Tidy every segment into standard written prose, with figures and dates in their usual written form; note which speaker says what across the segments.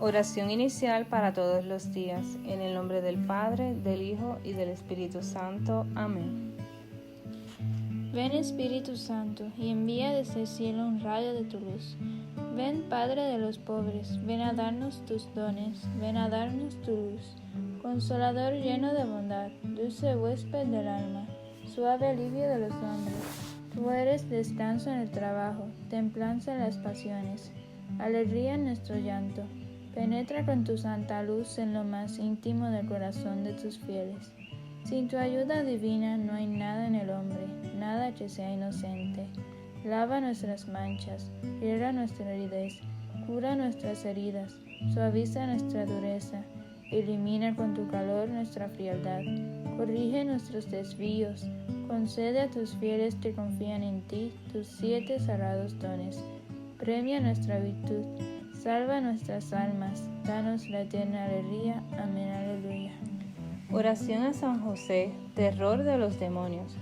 Speaker 1: Oración inicial para todos los días, en el nombre del Padre, del Hijo y del Espíritu Santo. Amén.
Speaker 2: Ven Espíritu Santo, y envía desde el cielo un rayo de tu luz. Ven Padre de los pobres, ven a darnos tus dones, ven a darnos tu luz. Consolador lleno de bondad, dulce huésped del alma, suave alivio de los hombres. Tú eres descanso en el trabajo, templanza en las pasiones, alegría en nuestro llanto. Penetra con tu santa luz en lo más íntimo del corazón de tus fieles. Sin tu ayuda divina no hay nada en el hombre, nada que sea inocente. Lava nuestras manchas, riega nuestra aridez, cura nuestras heridas, suaviza nuestra dureza, elimina con tu calor nuestra frialdad, corrige nuestros desvíos, concede a tus fieles que confían en ti tus 7 sagrados dones, premia nuestra virtud, salva nuestras almas, danos la eterna alegría. Amén, aleluya.
Speaker 1: Oración a San José, terror de los demonios.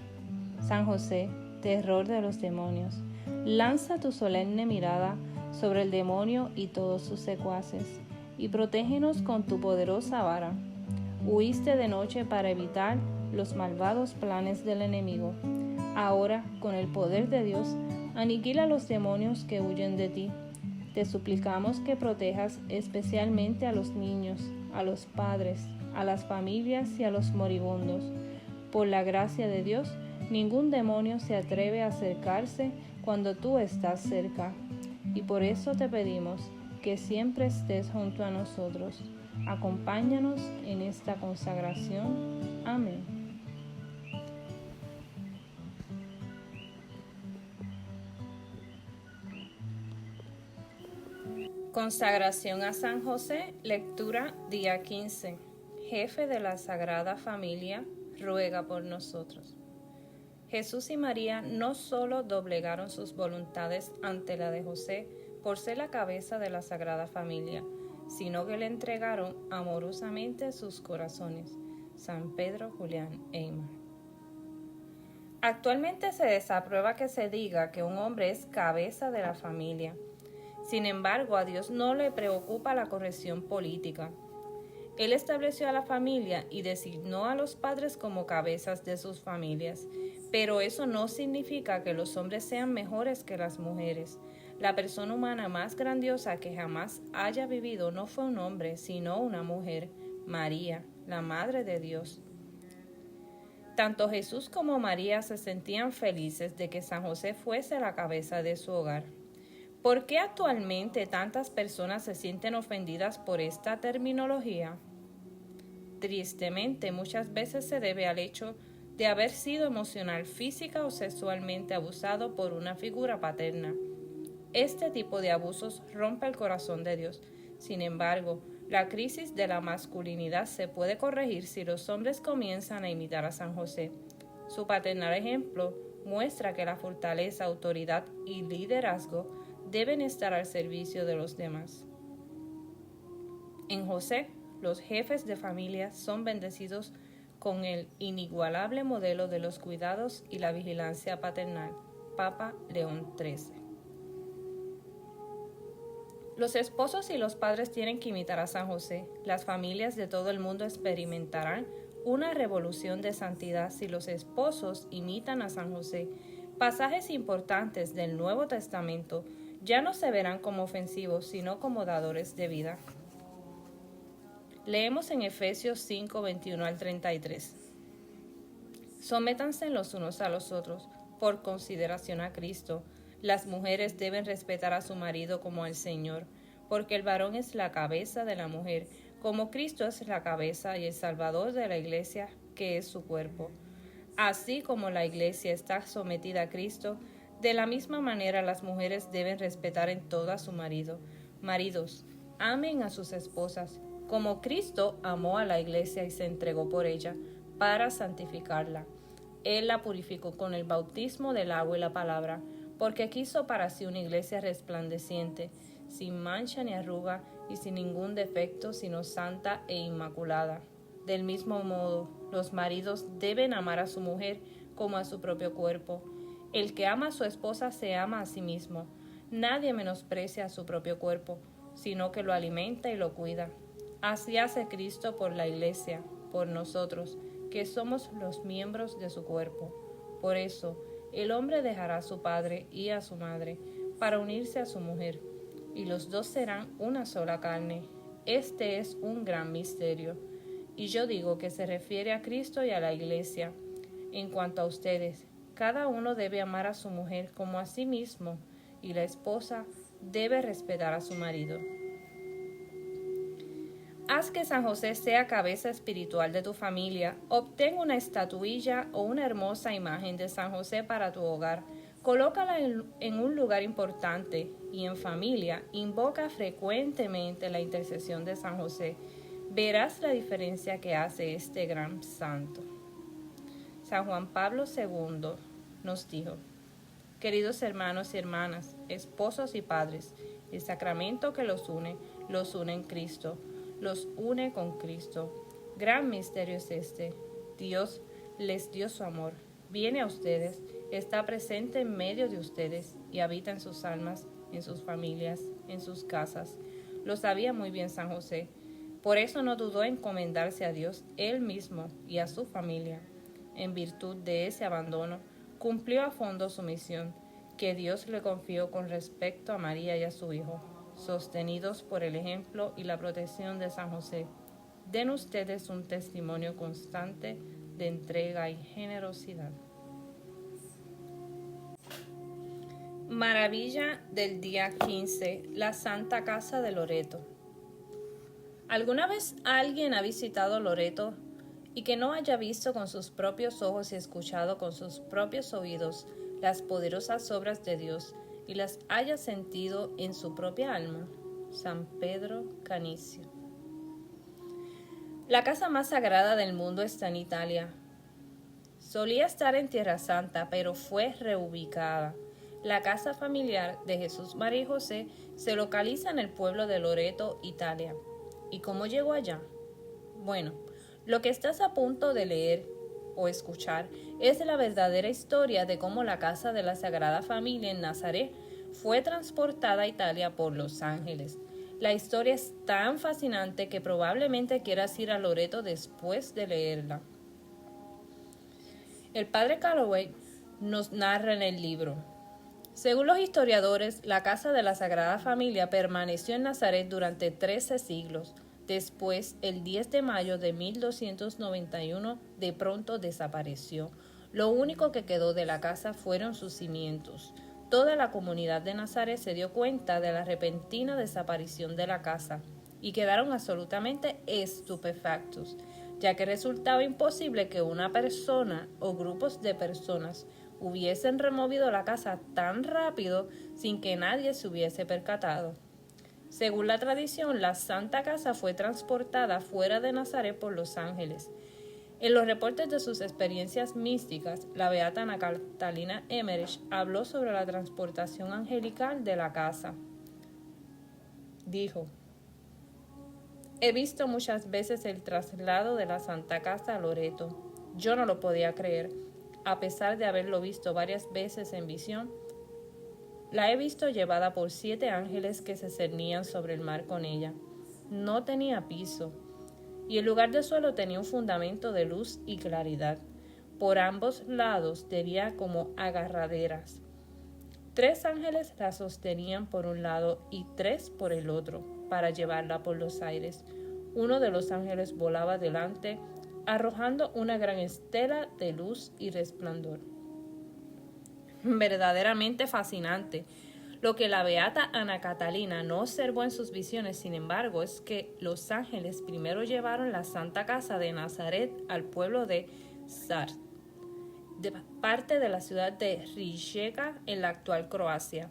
Speaker 1: San José, terror de los demonios, lanza tu solemne mirada sobre el demonio y todos sus secuaces, y protégenos con tu poderosa vara. Huiste de noche para evitar los malvados planes del enemigo. Ahora, con el poder de Dios, aniquila los demonios que huyen de ti. Te suplicamos que protejas especialmente a los niños, a los padres, a las familias y a los moribundos. Por la gracia de Dios, ningún demonio se atreve a acercarse cuando tú estás cerca. Y por eso te pedimos que siempre estés junto a nosotros. Acompáñanos en esta consagración. Amén. Consagración a San José, lectura día 15. Jefe de la Sagrada Familia, ruega por nosotros. Jesús y María no solo doblegaron sus voluntades ante la de José por ser la cabeza de la Sagrada Familia, sino que le entregaron amorosamente sus corazones. San Pedro, Julián e Imar. Actualmente se desaprueba que se diga que un hombre es cabeza de la familia. Sin embargo, a Dios no le preocupa la corrección política. Él estableció a la familia y designó a los padres como cabezas de sus familias, pero eso no significa que los hombres sean mejores que las mujeres. La persona humana más grandiosa que jamás haya vivido no fue un hombre, sino una mujer, María, la Madre de Dios. Tanto Jesús como María se sentían felices de que San José fuese la cabeza de su hogar. ¿Por qué actualmente tantas personas se sienten ofendidas por esta terminología? Tristemente, muchas veces se debe al hecho de haber sido emocional, física o sexualmente abusado por una figura paterna. Este tipo de abusos rompe el corazón de Dios. Sin embargo, la crisis de la masculinidad se puede corregir si los hombres comienzan a imitar a San José. Su paternal ejemplo muestra que la fortaleza, autoridad y liderazgo deben estar al servicio de los demás. En José, los jefes de familia son bendecidos con el inigualable modelo de los cuidados y la vigilancia paternal. Papa León XIII. Los esposos y los padres tienen que imitar a San José. Las familias de todo el mundo experimentarán una revolución de santidad si los esposos imitan a San José. Pasajes importantes del Nuevo Testamento ya no se verán como ofensivos, sino como dadores de vida. Leemos en Efesios 5, 21 al 33. Sométanse los unos a los otros por consideración a Cristo. Las mujeres deben respetar a su marido como al Señor, porque el varón es la cabeza de la mujer, como Cristo es la cabeza y el Salvador de la Iglesia, que es su cuerpo. Así como la Iglesia está sometida a Cristo, de la misma manera las mujeres deben respetar en todo a su marido. Maridos, amen a sus esposas, como Cristo amó a la Iglesia y se entregó por ella, para santificarla. Él la purificó con el bautismo del agua y la palabra, porque quiso para sí una iglesia resplandeciente, sin mancha ni arruga y sin ningún defecto, sino santa e inmaculada. Del mismo modo, los maridos deben amar a su mujer como a su propio cuerpo. El que ama a su esposa se ama a sí mismo. Nadie menosprecia a su propio cuerpo, sino que lo alimenta y lo cuida. Así hace Cristo por la Iglesia, por nosotros, que somos los miembros de su cuerpo. Por eso, el hombre dejará a su padre y a su madre para unirse a su mujer, y los dos serán una sola carne. Este es un gran misterio, y yo digo que se refiere a Cristo y a la Iglesia. En cuanto a ustedes, cada uno debe amar a su mujer como a sí mismo, y la esposa debe respetar a su marido. Haz que San José sea cabeza espiritual de tu familia. Obtén una estatuilla o una hermosa imagen de San José para tu hogar. Colócala en un lugar importante y en familia invoca frecuentemente la intercesión de San José. Verás la diferencia que hace este gran santo. San Juan Pablo II nos dijo: queridos hermanos y hermanas, esposos y padres, el sacramento que los une en Cristo, los une con Cristo. Gran misterio es este. Dios les dio su amor, viene a ustedes, está presente en medio de ustedes y habita en sus almas, en sus familias, en sus casas. Lo sabía muy bien San José. Por eso no dudó en encomendarse a Dios él mismo y a su familia. En virtud de ese abandono, cumplió a fondo su misión, que Dios le confió con respecto a María y a su Hijo. Sostenidos por el ejemplo y la protección de San José, den ustedes un testimonio constante de entrega y generosidad. Maravilla del día 15, la Santa Casa de Loreto. ¿Alguna vez alguien ha visitado Loreto y que no haya visto con sus propios ojos y escuchado con sus propios oídos las poderosas obras de Dios y las haya sentido en su propia alma? San Pedro Canicio. La casa más sagrada del mundo está en Italia. Solía estar en Tierra Santa, pero fue reubicada. La casa familiar de Jesús, María y José se localiza en el pueblo de Loreto, Italia. ¿Y cómo llegó allá? Bueno, lo que estás a punto de leer o escuchar es la verdadera historia de cómo la casa de la Sagrada Familia en Nazaret fue transportada a Italia por los ángeles. La historia es tan fascinante que probablemente quieras ir a Loreto después de leerla. El padre Calloway nos narra en el libro: según los historiadores, la casa de la Sagrada Familia permaneció en Nazaret durante 13 siglos. Después, el 10 de mayo de 1291, de pronto desapareció. Lo único que quedó de la casa fueron sus cimientos. Toda la comunidad de Nazaret se dio cuenta de la repentina desaparición de la casa y quedaron absolutamente estupefactos, ya que resultaba imposible que una persona o grupos de personas hubiesen removido la casa tan rápido sin que nadie se hubiese percatado. Según la tradición, la Santa Casa fue transportada fuera de Nazaret por los ángeles. En los reportes de sus experiencias místicas, la beata Ana Catalina Emmerich habló sobre la transportación angelical de la casa. Dijo: he visto muchas veces el traslado de la Santa Casa a Loreto. Yo no lo podía creer. A pesar de haberlo visto varias veces en visión, la he visto llevada por 7 ángeles que se cernían sobre el mar con ella. No tenía piso, y el lugar de suelo tenía un fundamento de luz y claridad. Por ambos lados tenía como agarraderas. 3 ángeles la sostenían por un lado y 3 por el otro, para llevarla por los aires. Uno de los ángeles volaba delante, arrojando una gran estela de luz y resplandor. Verdaderamente fascinante. Lo que la beata Ana Catalina no observó en sus visiones, sin embargo, es que los ángeles primero llevaron la Santa Casa de Nazaret al pueblo de Sart, de parte de la ciudad de Rijeka en la actual Croacia,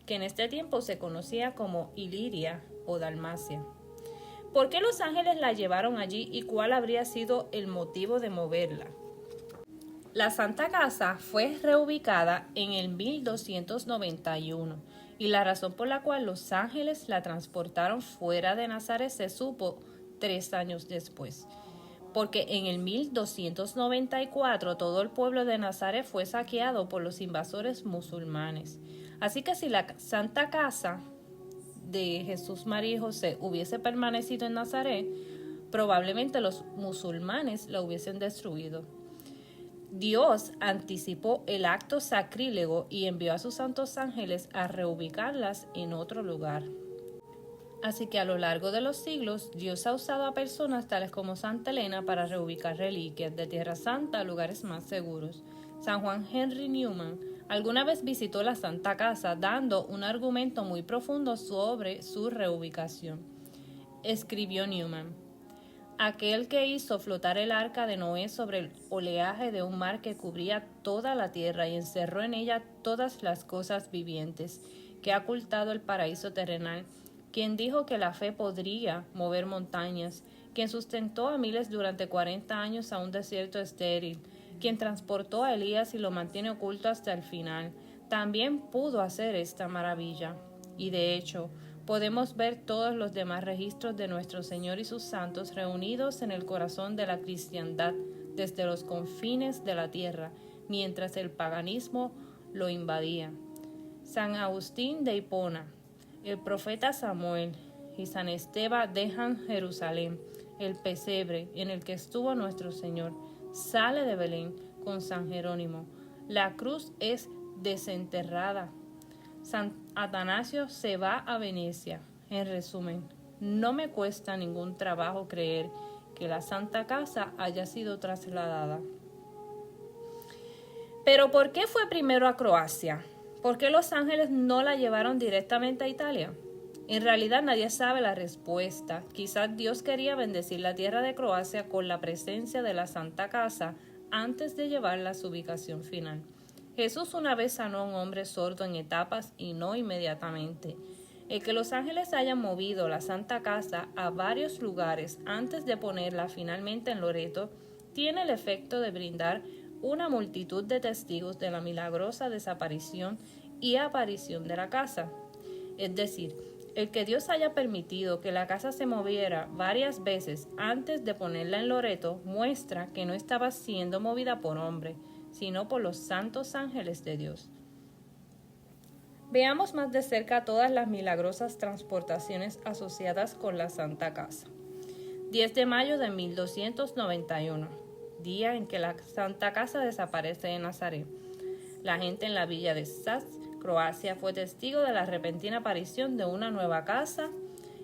Speaker 1: que en este tiempo se conocía como Iliria o Dalmacia. ¿Por qué los ángeles la llevaron allí y cuál habría sido el motivo de moverla? La Santa Casa fue reubicada en el 1291 y la razón por la cual los ángeles la transportaron fuera de Nazaret se supo 3 años después, porque en el 1294 todo el pueblo de Nazaret fue saqueado por los invasores musulmanes. Así que si la Santa Casa de Jesús, María y José hubiese permanecido en Nazaret, probablemente los musulmanes la hubiesen destruido. Dios anticipó el acto sacrílego y envió a sus santos ángeles a reubicarlas en otro lugar. Así que a lo largo de los siglos, Dios ha usado a personas tales como Santa Elena para reubicar reliquias de Tierra Santa a lugares más seguros. San Juan Henry Newman alguna vez visitó la Santa Casa dando un argumento muy profundo sobre su reubicación. Escribió Newman: aquel que hizo flotar el arca de Noé sobre el oleaje de un mar que cubría toda la tierra y encerró en ella todas las cosas vivientes, que ha ocultado el paraíso terrenal, quien dijo que la fe podría mover montañas, quien sustentó a miles durante 40 años a un desierto estéril, quien transportó a Elías y lo mantiene oculto hasta el final, también pudo hacer esta maravilla. Y de hecho, podemos ver todos los demás registros de nuestro Señor y sus santos reunidos en el corazón de la cristiandad desde los confines de la tierra, mientras el paganismo lo invadía. San Agustín de Hipona, el profeta Samuel y San Esteban dejan Jerusalén, el pesebre en el que estuvo nuestro Señor, sale de Belén con San Jerónimo. La cruz es desenterrada. San Atanasio se va a Venecia. En resumen, no me cuesta ningún trabajo creer que la Santa Casa haya sido trasladada. Pero ¿por qué fue primero a Croacia? ¿Por qué los ángeles no la llevaron directamente a Italia? En realidad nadie sabe la respuesta. Quizás Dios quería bendecir la tierra de Croacia con la presencia de la Santa Casa antes de llevarla a su ubicación final. Jesús una vez sanó a un hombre sordo en etapas y no inmediatamente. El que los ángeles hayan movido la Santa Casa a varios lugares antes de ponerla finalmente en Loreto tiene el efecto de brindar una multitud de testigos de la milagrosa desaparición y aparición de la casa. Es decir, el que Dios haya permitido que la casa se moviera varias veces antes de ponerla en Loreto muestra que no estaba siendo movida por hombre, sino por los santos ángeles de Dios. Veamos más de cerca todas las milagrosas transportaciones asociadas con la Santa Casa. 10 de mayo de 1291, día en que la Santa Casa desaparece de Nazaret. La gente en la villa de Sas, Croacia, fue testigo de la repentina aparición de una nueva casa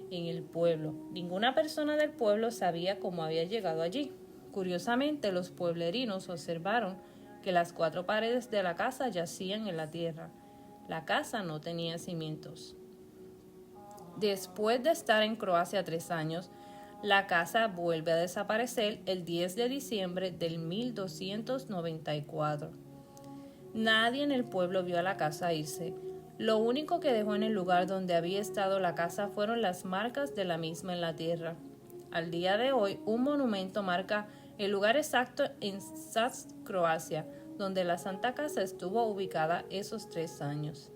Speaker 1: en el pueblo. Ninguna persona del pueblo sabía cómo había llegado allí. Curiosamente, los pueblerinos observaron que las 4 paredes de la casa yacían en la tierra. La casa no tenía cimientos. Después de estar en Croacia 3 años, la casa vuelve a desaparecer el 10 de diciembre del 1294. Nadie en el pueblo vio a la casa irse. Lo único que dejó en el lugar donde había estado la casa fueron las marcas de la misma en la tierra. Al día de hoy, un monumento marca el lugar exacto en Sas, Croacia, donde la Santa Casa estuvo ubicada esos 3 años.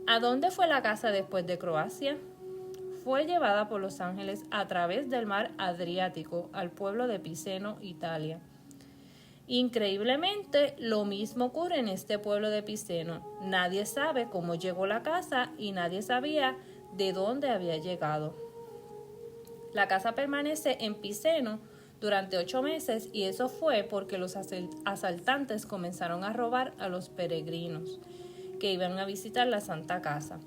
Speaker 1: ¿A dónde fue la casa después de Croacia? Fue llevada por los ángeles a través del mar Adriático al pueblo de Piceno, Italia. Increíblemente, lo mismo ocurre en este pueblo de Piceno. Nadie sabe cómo llegó la casa y nadie sabía de dónde había llegado. La casa permanece en Piceno durante 8 meses y eso fue porque los asaltantes comenzaron a robar a los peregrinos que iban a visitar la Santa Casa.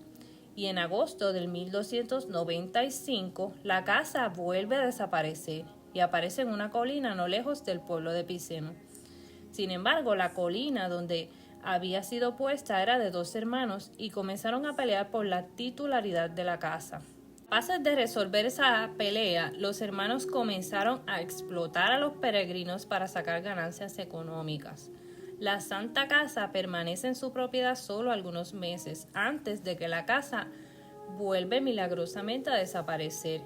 Speaker 1: Y en agosto del 1295 la casa vuelve a desaparecer y aparece en una colina no lejos del pueblo de Piceno. Sin embargo, la colina donde había sido puesta era de 2 hermanos y comenzaron a pelear por la titularidad de la casa. Capaces de resolver esa pelea, los hermanos comenzaron a explotar a los peregrinos para sacar ganancias económicas. La Santa Casa permanece en su propiedad solo algunos meses antes de que la casa vuelve milagrosamente a desaparecer.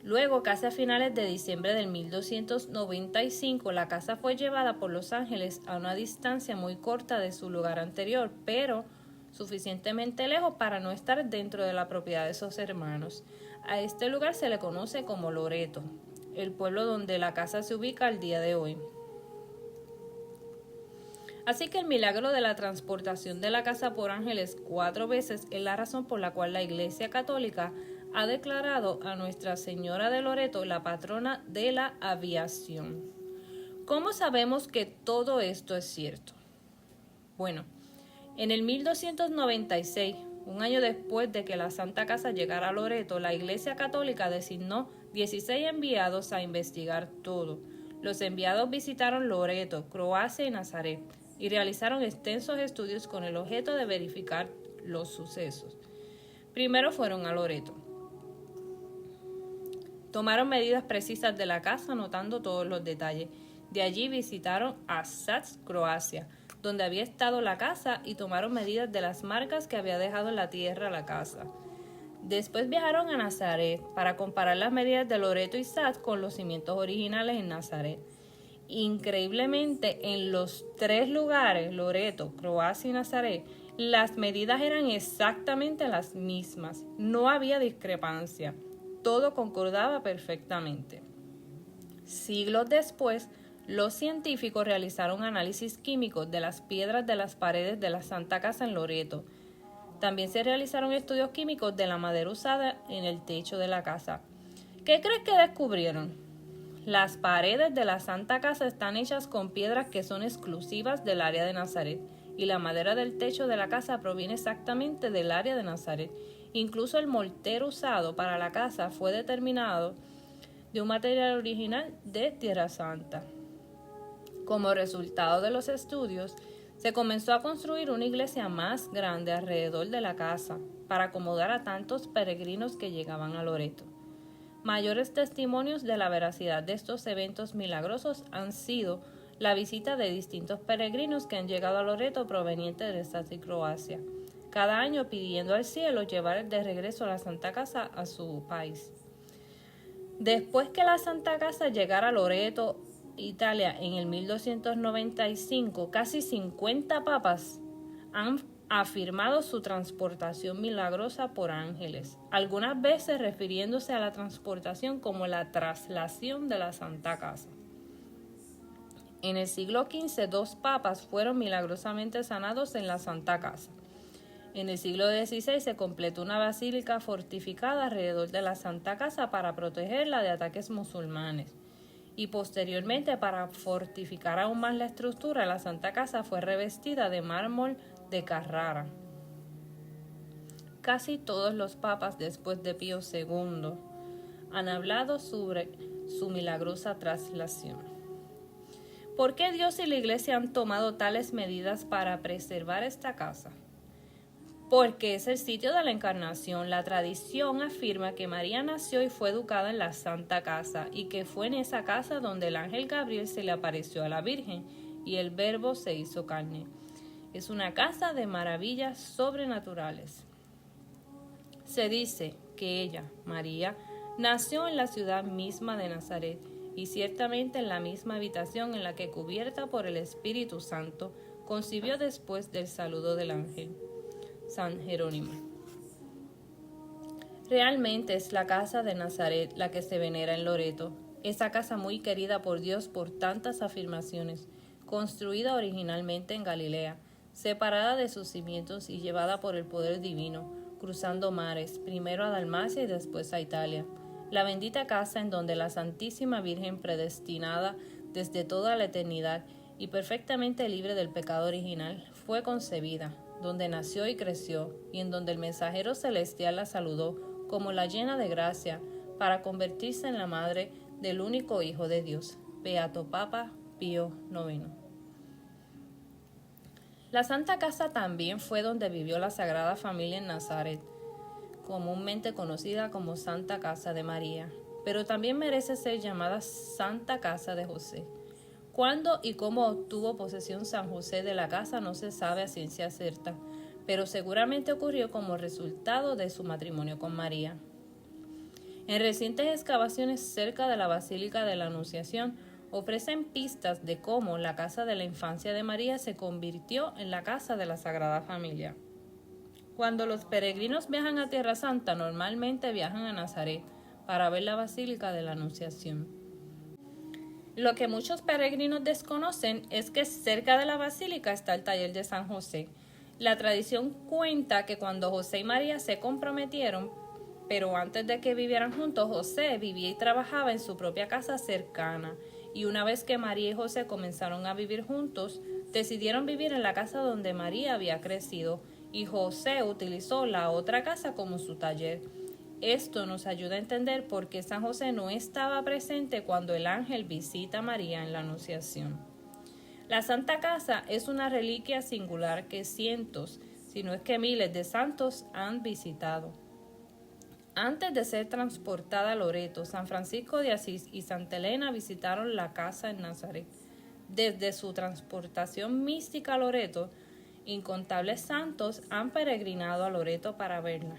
Speaker 1: Luego, casi a finales de diciembre del 1295, la casa fue llevada por los ángeles a una distancia muy corta de su lugar anterior, pero suficientemente lejos para no estar dentro de la propiedad de esos hermanos. A este lugar se le conoce como Loreto, el pueblo donde la casa se ubica al día de hoy. Así que el milagro de la transportación de la casa por ángeles 4 veces es la razón por la cual la Iglesia Católica ha declarado a Nuestra Señora de Loreto la patrona de la aviación. ¿Cómo sabemos que todo esto es cierto? Bueno, en el 1296, un año después de que la Santa Casa llegara a Loreto, la Iglesia Católica designó 16 enviados a investigar todo. Los enviados visitaron Loreto, Croacia y Nazaret y realizaron extensos estudios con el objeto de verificar los sucesos. Primero fueron a Loreto. Tomaron medidas precisas de la casa, anotando todos los detalles. De allí visitaron a Sats, Croacia, donde había estado la casa, y tomaron medidas de las marcas que había dejado en la tierra la casa. Después viajaron a Nazaret para comparar las medidas de Loreto y Sats con los cimientos originales en Nazaret. Increíblemente, en los 3 lugares, Loreto, Croacia y Nazaret, las medidas eran exactamente las mismas. No había discrepancia. Todo concordaba perfectamente. Siglos después, los científicos realizaron análisis químicos de las piedras de las paredes de la Santa Casa en Loreto. También se realizaron estudios químicos de la madera usada en el techo de la casa. ¿Qué crees que descubrieron? Las paredes de la Santa Casa están hechas con piedras que son exclusivas del área de Nazaret, y la madera del techo de la casa proviene exactamente del área de Nazaret. Incluso el mortero usado para la casa fue determinado de un material original de Tierra Santa. Como resultado de los estudios, se comenzó a construir una iglesia más grande alrededor de la casa para acomodar a tantos peregrinos que llegaban a Loreto. Mayores testimonios de la veracidad de estos eventos milagrosos han sido la visita de distintos peregrinos que han llegado a Loreto provenientes de Sats y Croacia, cada año pidiendo al cielo llevar de regreso a la Santa Casa a su país. Después que la Santa Casa llegara a Loreto, Italia, en el 1295, casi 50 papas han afirmado su transportación milagrosa por ángeles, algunas veces refiriéndose a la transportación como la traslación de la Santa Casa. En el siglo XV, 2 papas fueron milagrosamente sanados en la Santa Casa. En el siglo XVI se completó una basílica fortificada alrededor de la Santa Casa para protegerla de ataques musulmanes. Y posteriormente, para fortificar aún más la estructura, la Santa Casa fue revestida de mármol de Carrara. Casi todos los papas después de Pío II han hablado sobre su milagrosa traslación. ¿Por qué Dios y la Iglesia han tomado tales medidas para preservar esta casa? Porque es el sitio de la encarnación. La tradición afirma que María nació y fue educada en la Santa Casa, y que fue en esa casa donde el ángel Gabriel se le apareció a la Virgen y el Verbo se hizo carne. Es una casa de maravillas sobrenaturales. Se dice que ella, María, nació en la ciudad misma de Nazaret, y ciertamente en la misma habitación en la que, cubierta por el Espíritu Santo, concibió después del saludo del ángel. San Jerónimo. Realmente es la casa de Nazaret la que se venera en Loreto, esa casa muy querida por Dios por tantas afirmaciones, construida originalmente en Galilea, separada de sus cimientos y llevada por el poder divino, cruzando mares, primero a Dalmacia y después a Italia. La bendita casa en donde la Santísima Virgen, predestinada desde toda la eternidad y perfectamente libre del pecado original, fue concebida, donde nació y creció, y en donde el mensajero celestial la saludó como la llena de gracia, para convertirse en la madre del único Hijo de Dios, Beato Papa Pío IX. La Santa Casa también fue donde vivió la Sagrada Familia en Nazaret, comúnmente conocida como Santa Casa de María, pero también merece ser llamada Santa Casa de José. Cuándo y cómo obtuvo posesión San José de la casa no se sabe a ciencia cierta, pero seguramente ocurrió como resultado de su matrimonio con María. En recientes excavaciones cerca de la Basílica de la Anunciación ofrecen pistas de cómo la casa de la infancia de María se convirtió en la casa de la Sagrada Familia. Cuando los peregrinos viajan a Tierra Santa, normalmente viajan a Nazaret para ver la Basílica de la Anunciación. Lo que muchos peregrinos desconocen es que cerca de la basílica está el taller de San José. La tradición cuenta que cuando José y María se comprometieron, pero antes de que vivieran juntos, José vivía y trabajaba en su propia casa cercana. Y una vez que María y José comenzaron a vivir juntos, decidieron vivir en la casa donde María había crecido, y José utilizó la otra casa como su taller. Esto nos ayuda a entender por qué San José no estaba presente cuando el ángel visita a María en la Anunciación. La Santa Casa es una reliquia singular que cientos, si no es que miles de santos han visitado. Antes de ser transportada a Loreto, San Francisco de Asís y Santa Elena visitaron la casa en Nazaret. Desde su transportación mística a Loreto, incontables santos han peregrinado a Loreto para verla.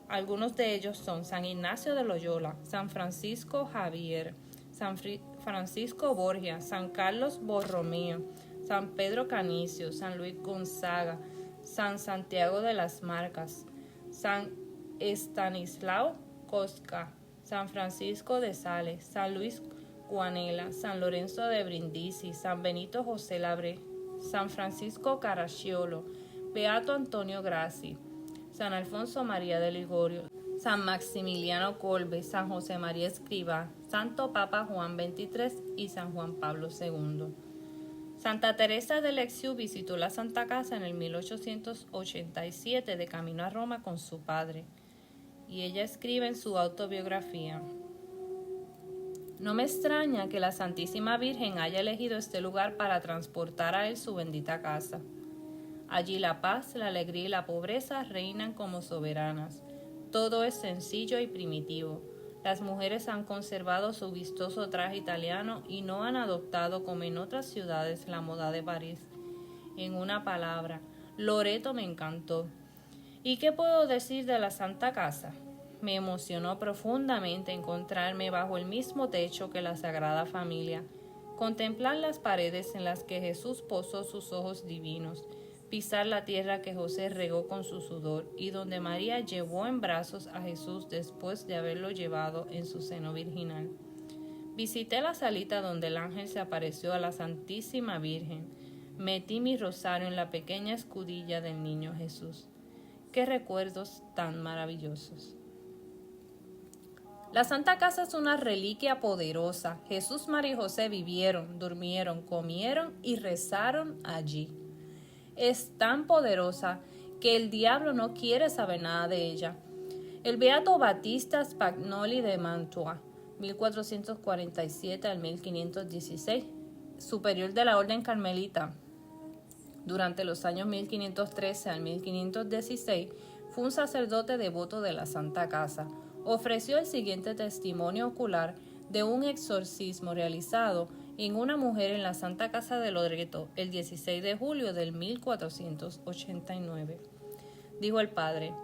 Speaker 1: Algunos de ellos son San Ignacio de Loyola, San Francisco Javier, San Francisco Borgia, San Carlos Borromeo, San Pedro Canicio, San Luis Gonzaga, San Santiago de las Marcas, San Estanislao Kostka, San Francisco de Sales, San Luis Guanela, San Lorenzo de Brindisi, San Benito José Labre, San Francisco Caracciolo, Beato Antonio Grassi, San Alfonso María de Ligorio, San Maximiliano Kolbe, San José María Escrivá, Santo Papa Juan XXIII y San Juan Pablo II. Santa Teresa de Lisieux visitó la Santa Casa en el 1887 de camino a Roma con su padre, y ella escribe en su autobiografía: no me extraña que la Santísima Virgen haya elegido este lugar para transportar a él su bendita casa. Allí la paz, la alegría y la pobreza reinan como soberanas. Todo es sencillo y primitivo. Las mujeres han conservado su vistoso traje italiano y no han adoptado, como en otras ciudades, la moda de París. En una palabra, Loreto me encantó. ¿Y qué puedo decir de la Santa Casa? Me emocionó profundamente encontrarme bajo el mismo techo que la Sagrada Familia, contemplar las paredes en las que Jesús posó sus ojos divinos, pisar la tierra que José regó con su sudor y donde María llevó en brazos a Jesús después de haberlo llevado en su seno virginal. Visité la salita donde el ángel se apareció a la Santísima Virgen. Metí mi rosario en la pequeña escudilla del niño Jesús. ¡Qué recuerdos tan maravillosos! La Santa Casa es una reliquia poderosa. Jesús, María y José vivieron, durmieron, comieron y rezaron allí. Es tan poderosa que el diablo no quiere saber nada de ella. El beato Battista Spagnoli de Mantua, 1447 al 1516, superior de la Orden Carmelita, durante los años 1513 al 1516, fue un sacerdote devoto de la Santa Casa. Ofreció el siguiente testimonio ocular de un exorcismo realizado en una mujer en la Santa Casa de Loreto el 16 de julio del 1489. Dijo el padre: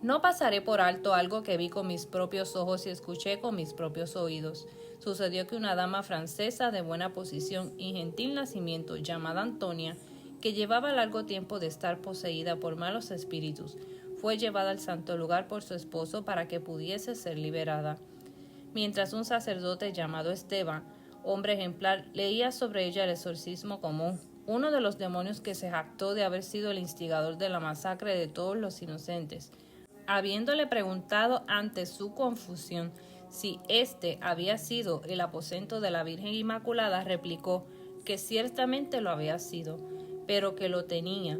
Speaker 1: no pasaré por alto algo que vi con mis propios ojos y escuché con mis propios oídos. Sucedió que una dama francesa de buena posición y gentil nacimiento, llamada Antonia, que llevaba largo tiempo de estar poseída por malos espíritus, fue llevada al santo lugar por su esposo para que pudiese ser liberada. Mientras un sacerdote llamado Esteban, hombre ejemplar, leía sobre ella el exorcismo común, uno de los demonios que se jactó de haber sido el instigador de la masacre de todos los inocentes, habiéndole preguntado ante su confusión si éste había sido el aposento de la Virgen Inmaculada, replicó que ciertamente lo había sido, pero que lo tenía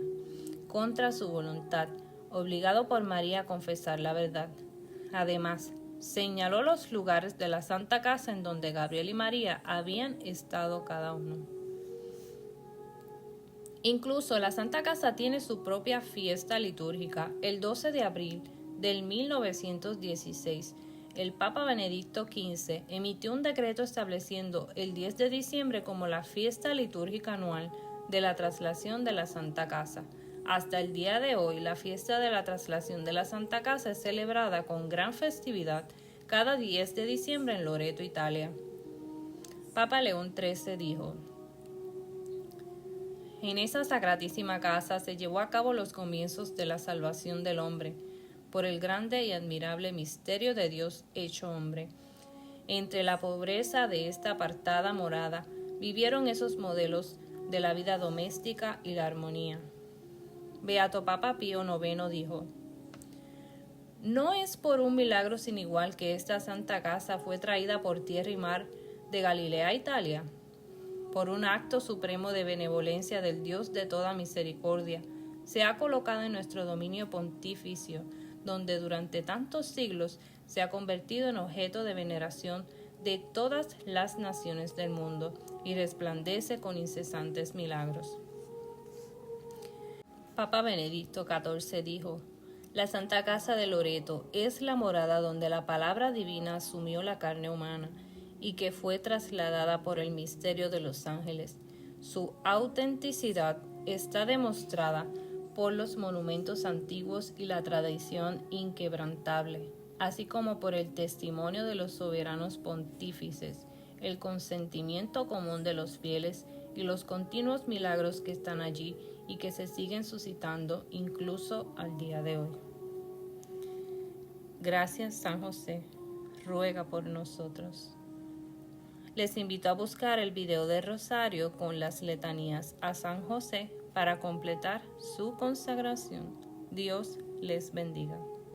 Speaker 1: contra su voluntad, obligado por María a confesar la verdad. Además, señaló los lugares de la Santa Casa en donde Gabriel y María habían estado cada uno. Incluso la Santa Casa tiene su propia fiesta litúrgica. El 12 de abril del 1916, el Papa Benedicto XV emitió un decreto estableciendo el 10 de diciembre como la fiesta litúrgica anual de la traslación de la Santa Casa. Hasta el día de hoy, la fiesta de la traslación de la Santa Casa es celebrada con gran festividad cada 10 de diciembre en Loreto, Italia. Papa León XIII dijo: en esa sacratísima casa se llevó a cabo los comienzos de la salvación del hombre, por el grande y admirable misterio de Dios hecho hombre. Entre la pobreza de esta apartada morada vivieron esos modelos de la vida doméstica y la armonía. Beato Papa Pío IX dijo: «No es por un milagro sin igual que esta santa casa fue traída por tierra y mar de Galilea a Italia. Por un acto supremo de benevolencia del Dios de toda misericordia, se ha colocado en nuestro dominio pontificio, donde durante tantos siglos se ha convertido en objeto de veneración de todas las naciones del mundo y resplandece con incesantes milagros». Papa Benedicto XIV dijo: «La Santa Casa de Loreto es la morada donde la palabra divina asumió la carne humana y que fue trasladada por el misterio de los ángeles. Su autenticidad está demostrada por los monumentos antiguos y la tradición inquebrantable, así como por el testimonio de los soberanos pontífices, el consentimiento común de los fieles y los continuos milagros que están allí y que se siguen suscitando incluso al día de hoy. Gracias, San José, ruega por nosotros». Les invito a buscar el video de Rosario con las letanías a San José para completar su consagración. Dios les bendiga.